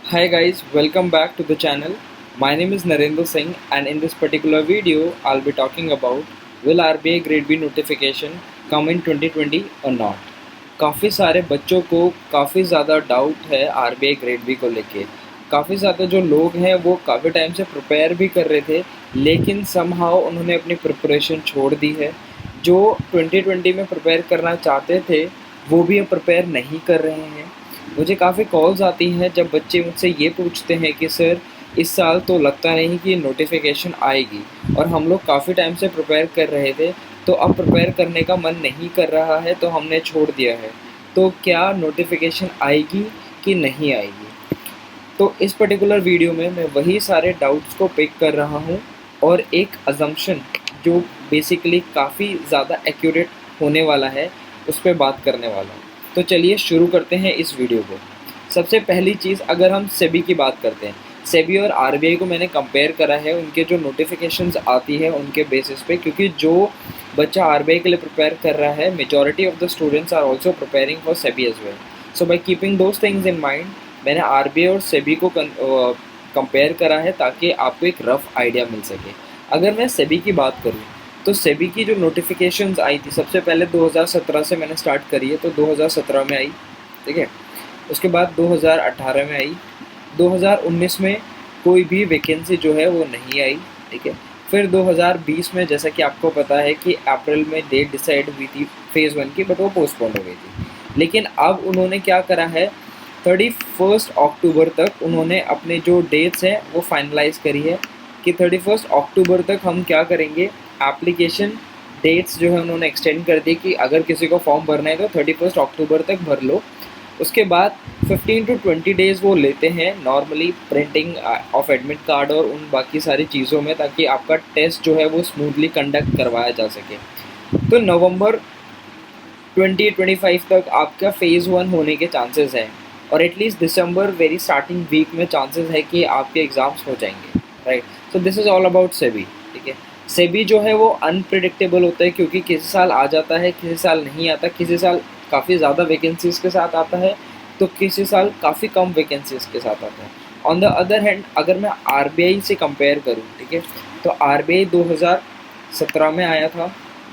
Hi guys, welcome back to the channel. My name is Narendra Singh and in this particular video I'll be talking about will RBI grade B notification come in 2020 or not. काफ़ी सारे बच्चों को काफ़ी ज़्यादा doubt है RBI grade B को लेके। काफ़ी ज़्यादा जो लोग हैं वो काफ़ी टाइम से प्रिपेयर भी कर रहे थे, लेकिन समहाउ उन्होंने अपनी प्रिपरेशन छोड़ दी है। जो 2020 में प्रिपेयर करना चाहते थे वो भी अब प्रिपेयर नहीं कर रहे हैं। मुझे काफ़ी कॉल्स आती हैं जब बच्चे मुझसे ये पूछते हैं कि सर इस साल तो लगता नहीं कि नोटिफिकेशन आएगी और हम लोग काफ़ी टाइम से प्रिपेयर कर रहे थे, तो अब प्रिपेयर करने का मन नहीं कर रहा है तो हमने छोड़ दिया है। तो क्या नोटिफिकेशन आएगी कि नहीं आएगी? तो इस पर्टिकुलर वीडियो में मैं वही सारे डाउट्स को पिक कर रहा हूँ और एक अजम्पशन जो बेसिकली काफ़ी ज़्यादा एक्यूरेट होने वाला है उस पर बात करने वाला हूँ। तो चलिए शुरू करते हैं इस वीडियो को। सबसे पहली चीज़, अगर हम सेबी की बात करते हैं, सेबी और आरबीआई को मैंने कंपेयर करा है उनके जो नोटिफिकेशंस आती है उनके बेसिस पे, क्योंकि जो बच्चा आरबीआई के लिए प्रिपेयर कर रहा है majority of the students are also preparing for SEBI as well. So by keeping those things in mind मैंने आरबीआई और सेबी को कंपेयर करा है ताकि आपको एक रफ़ आइडिया मिल सके। अगर मैं सेबी की बात करूँ तो सेबी की जो नोटिफिकेशंस आई थी सबसे पहले 2017 से मैंने स्टार्ट करी है, तो 2017 में आई, ठीक है। उसके बाद 2018 में आई, 2019 में कोई भी वैकेंसी जो है वो नहीं आई, ठीक है। फिर 2020 में जैसा कि आपको पता है कि अप्रैल में डेट डिसाइड हुई थी फेज़ 1 की, बट वो पोस्टपोन हो गई थी। लेकिन अब उन्होंने क्या करा है, 31 अक्टूबर तक उन्होंने अपने जो डेट्स हैं वो फाइनलाइज़ करी है कि 31 अक्टूबर तक हम क्या करेंगे, एप्लीकेशन डेट्स जो है उन्होंने एक्सटेंड कर दी कि अगर किसी को फॉर्म भरना है तो 31 अक्टूबर तक भर लो। उसके बाद 15 टू 20 डेज़ वो लेते हैं normally printing of admit card और उन बाकी सारी चीज़ों में, ताकि आपका टेस्ट जो है वो स्मूथली कंडक्ट करवाया जा सके। तो नवंबर 2025 तक आपका फेज़ 1 होने के चांसेस हैं और एटलीस्ट दिसंबर वेरी स्टार्टिंग वीक में चांसेस है कि आपके एग्ज़ाम्स हो जाएंगे, right. So this is all about SEBI, ठीक है। सेबी जो है वो अनप्रिडिक्टेबल होता है, क्योंकि किसी साल आ जाता है, किसी साल नहीं आता, किसी साल काफ़ी ज़्यादा वैकेंसीज़ के साथ आता है तो किसी साल काफ़ी कम वैकेंसीज़ के साथ आता है। ऑन द अदर हैंड अगर मैं आरबीआई से कंपेयर करूँ, ठीक है, तो आरबीआई 2017 में आया था,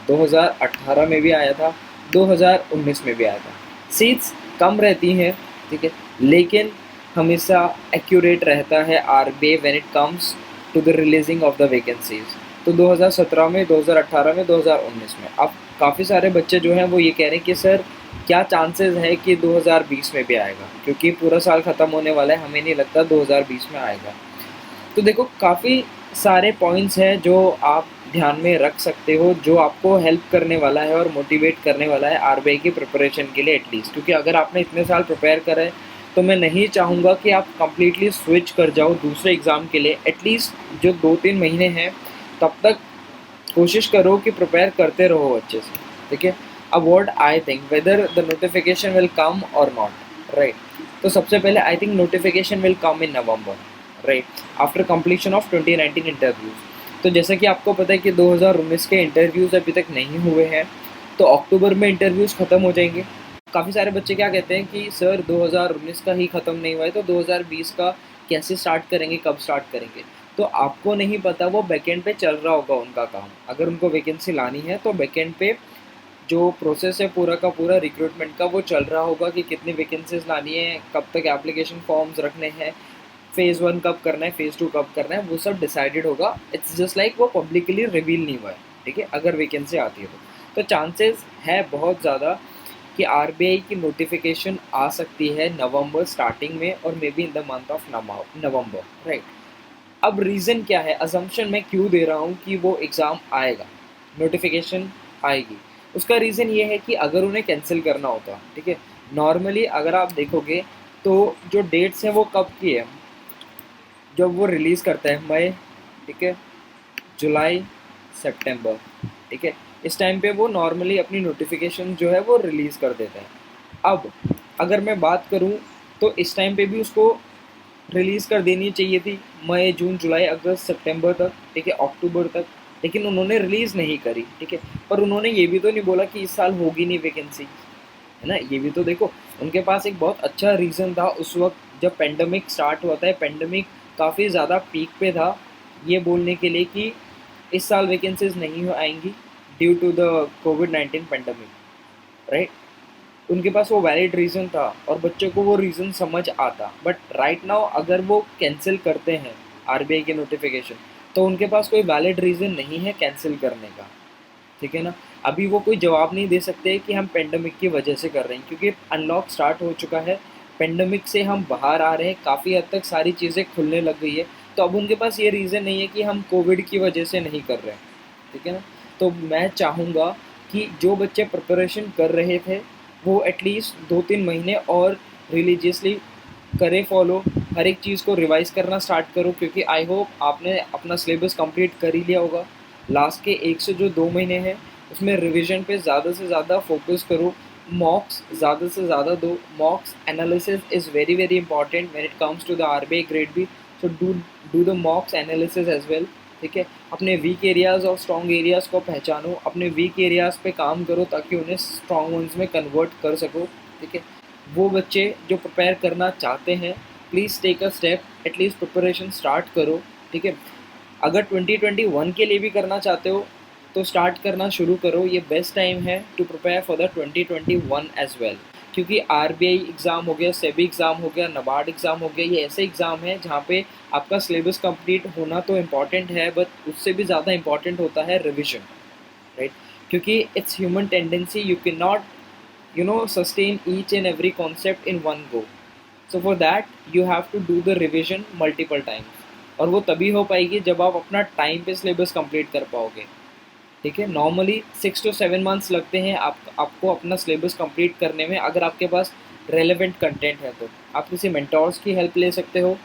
2018 में भी आया था, 2019 में भी आया था। सीट्स कम रहती हैं, ठीक है, लेकिन हमेशा एक्यूरेट रहता है RBI when it comes to the releasing of the vacancies. तो 2017 में, 2018 में, 2019 में अब काफ़ी सारे बच्चे जो हैं वो ये कह रहे हैं कि सर क्या चांसेस है कि 2020 में भी आएगा, क्योंकि पूरा साल ख़त्म होने वाला है, हमें नहीं लगता 2020 में आएगा। तो देखो काफ़ी सारे पॉइंट्स हैं जो आप ध्यान में रख सकते हो, जो आपको हेल्प करने वाला है और मोटिवेट करने वाला है आरबीआई की प्रिपरेशन के लिए एटलीस्ट। क्योंकि अगर आपने इतने साल प्रिपेयर करा है तो मैं नहीं चाहूँगा कि आप कम्प्लीटली स्विच कर जाओ दूसरे एग्ज़ाम के लिए। एटलीस्ट जो 2-3 महीने हैं तब तक कोशिश करो कि प्रिपेयर करते रहो अच्छे से, ठीक है। अब what I think whether the notification will come और नॉट, राइट। तो सबसे पहले I think notification will come in November, right, after completion of 2019 interviews. तो जैसा कि आपको पता है कि 2019 के इंटरव्यूज़ अभी तक नहीं हुए हैं, तो अक्टूबर में इंटरव्यूज़ ख़त्म हो जाएंगे। काफ़ी सारे बच्चे क्या कहते हैं कि सर 2019 का ही ख़त्म नहीं हुआ है तो 2020 का कैसे स्टार्ट करेंगे, कब स्टार्ट करेंगे? तो आपको नहीं पता, वो बैकेंड पे चल रहा होगा उनका काम। अगर उनको वैकेंसी लानी है तो बैकेंड पे जो प्रोसेस है पूरा का पूरा रिक्रूटमेंट का वो चल रहा होगा कि कितनी वैकेंसीज लानी है, कब तक एप्लीकेशन फॉर्म्स रखने हैं, फेज़ 1 कब करना है, फेज़ 2 कब करना है, वो सब डिसाइडेड होगा। इट्स जस्ट लाइक वो पब्लिकली रिवील नहीं हुआ है, ठीक है। अगर वैकेंसी आती है तो चांसेस है बहुत ज़्यादा कि आरबीआई की नोटिफिकेशन आ सकती है नवंबर स्टार्टिंग में और may be in the month of November, right. अब रीज़न क्या है, असम्पशन मैं क्यों दे रहा हूँ कि वो एग्ज़ाम आएगा, नोटिफिकेशन आएगी? उसका रीज़न ये है कि अगर उन्हें कैंसिल करना होता, ठीक है, नॉर्मली अगर आप देखोगे तो जो डेट्स हैं वो कब की है, जब वो रिलीज़ करता है मई, ठीक है, जुलाई, सितंबर, ठीक है, इस टाइम पे वो नॉर्मली अपनी नोटिफिकेशन जो है वो रिलीज़ कर देता है। अब अगर मैं बात करूँ तो इस टाइम पे भी उसको रिलीज़ कर देनी चाहिए थी मई, जून, जुलाई, अगस्त, सितंबर तक, ठीक है, अक्टूबर तक, लेकिन उन्होंने रिलीज़ नहीं करी, ठीक है। पर उन्होंने ये भी तो नहीं बोला कि इस साल होगी नहीं वैकेंसी, है ना। ये भी तो देखो, उनके पास एक बहुत अच्छा रीज़न था उस वक्त जब पेंडेमिक स्टार्ट हुआ था, पेंडेमिक काफ़ी ज़्यादा पीक पे था ये बोलने के लिए कि इस साल वैकेंसीज नहीं आएंगी ड्यू टू द कोविड-19 पेंडेमिक, राइट। उनके पास वो वैलिड रीज़न था और बच्चों को वो रीज़न समझ आता। बट राइट नाउ अगर वो कैंसिल करते हैं आरबीआई के नोटिफिकेशन, तो उनके पास कोई वैलिड रीज़न नहीं है कैंसिल करने का, ठीक है ना। अभी वो कोई जवाब नहीं दे सकते कि हम पेंडेमिक की वजह से कर रहे हैं, क्योंकि अनलॉक स्टार्ट हो चुका है, पेंडेमिक से हम बाहर आ रहे हैं, काफ़ी हद तक सारी चीज़ें खुलने लग गई है। तो अब उनके पास ये रीज़न नहीं है कि हम कोविड की वजह से नहीं कर रहे हैं, ठीक है ना। तो मैं चाहूँगा कि जो बच्चे प्रिपरेशन कर रहे थे वो एटलीस्ट 2-3 महीने और रिलीजियसली करे फॉलो, हर एक चीज़ को रिवाइज करना स्टार्ट करो, क्योंकि आई होप आपने अपना सिलेबस कंप्लीट कर ही लिया होगा। लास्ट के 1 से जो 2 महीने हैं उसमें रिवीजन पे ज़्यादा से ज़्यादा फोकस करो, मॉक्स ज़्यादा से ज़्यादा दो। Mocks analysis is very very important when it comes to the RBI grade B, so do the mocks analysis as well, ठीक है। अपने वीक एरियाज़ और स्ट्रॉन्ग एरियाज़ को पहचानो, अपने वीक एरियाज़ पे काम करो ताकि उन्हें स्ट्रॉन्ग वंस में कन्वर्ट कर सको, ठीक है। वो बच्चे जो प्रिपेयर करना चाहते हैं, please take a step, at least preparation start करो, ठीक है। अगर 2021 के लिए भी करना चाहते हो तो स्टार्ट करना शुरू करो, ये बेस्ट टाइम है to prepare for the 2021 as well, क्योंकि आरबीआई एग्ज़ाम हो गया, सेबी एग्ज़ाम हो गया, नबार्ड एग्ज़ाम हो गया, ये ऐसे एग्ज़ाम है जहाँ पे आपका सिलेबस कंप्लीट होना तो इम्पॉर्टेंट है, बट उससे भी ज़्यादा इम्पॉर्टेंट होता है रिविजन, राइट। क्योंकि it's human tendency, you can not sustain each and every concept in one go. So for that you have to do the revision multiple times, और वो तभी हो पाएगी जब आप अपना टाइम पे सिलेबस कंप्लीट कर पाओगे, ठीक है। नॉर्मली 6 to 7 months लगते हैं आपको अपना सिलेबस कंप्लीट करने में, अगर आपके पास रेलेवेंट कंटेंट है तो। आप किसी मेंटोर्स की हेल्प ले सकते हो।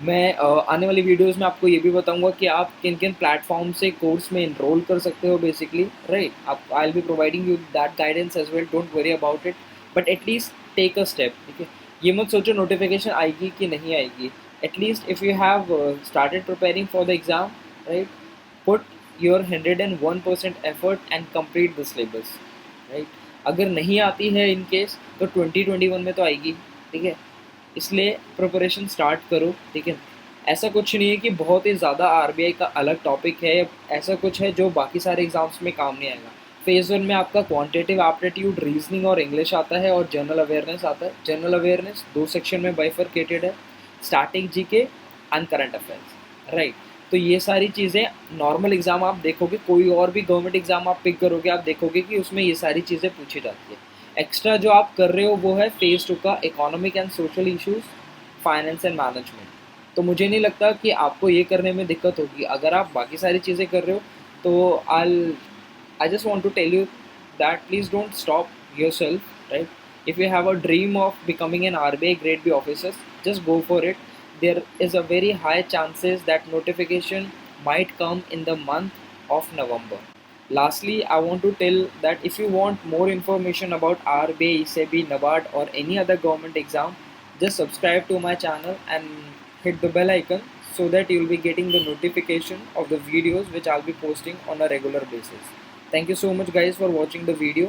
मैं आने वाली वीडियोस में आपको ये भी बताऊंगा कि आप किन किन प्लेटफॉर्म से कोर्स में इनरोल कर सकते हो बेसिकली, राइट। आप I will be providing you that guidance as well, don't worry about it, but at least take a step, ठीक है। ये मत सोचो नोटिफिकेशन आएगी कि नहीं आएगी, at least if you have started preparing for the exam, right, put your 101% effort and complete the syllabus, right. अगर नहीं आती है इन केस तो 2021 में तो आएगी, ठीक है। इसलिए प्रिपरेशन स्टार्ट करो, ठीक है। ऐसा कुछ नहीं है कि बहुत ही ज़्यादा आरबीआई का अलग टॉपिक है, ऐसा कुछ है जो बाकी सारे एग्जाम्स में काम नहीं आएगा। फेज़ 1 में आपका क्वांटिटेटिव एप्टीट्यूड, रीजनिंग और इंग्लिश आता है, और जनरल अवेयरनेस आता है। जनरल अवेयरनेस 2 सेक्शन में बाइफरकेटेड है, static GK and current affairs, right. तो ये सारी चीज़ें नॉर्मल एग्ज़ाम आप देखोगे, कोई और भी गवर्नमेंट एग्ज़ाम आप पिक करोगे, आप देखोगे कि उसमें ये सारी चीज़ें पूछी जाती है। एक्स्ट्रा जो आप कर रहे हो वो है फेज़ 2 का economic and social issues, finance and management. तो मुझे नहीं लगता कि आपको ये करने में दिक्कत होगी। अगर आप बाकी सारी चीज़ें कर रहे हो तो I just want to tell you that please don't stop yourself, right. If you have a dream of becoming an RBI grade B officer, just go for it. There is a very high chances that notification might come in the month of November. Lastly, I want to tell that if you want more information about RBI, SEBI, NABARD or any other government exam, just subscribe to my channel and hit the bell icon so that you will be getting the notification of the videos which I'll be posting on a regular basis. Thank you so much guys for watching the video.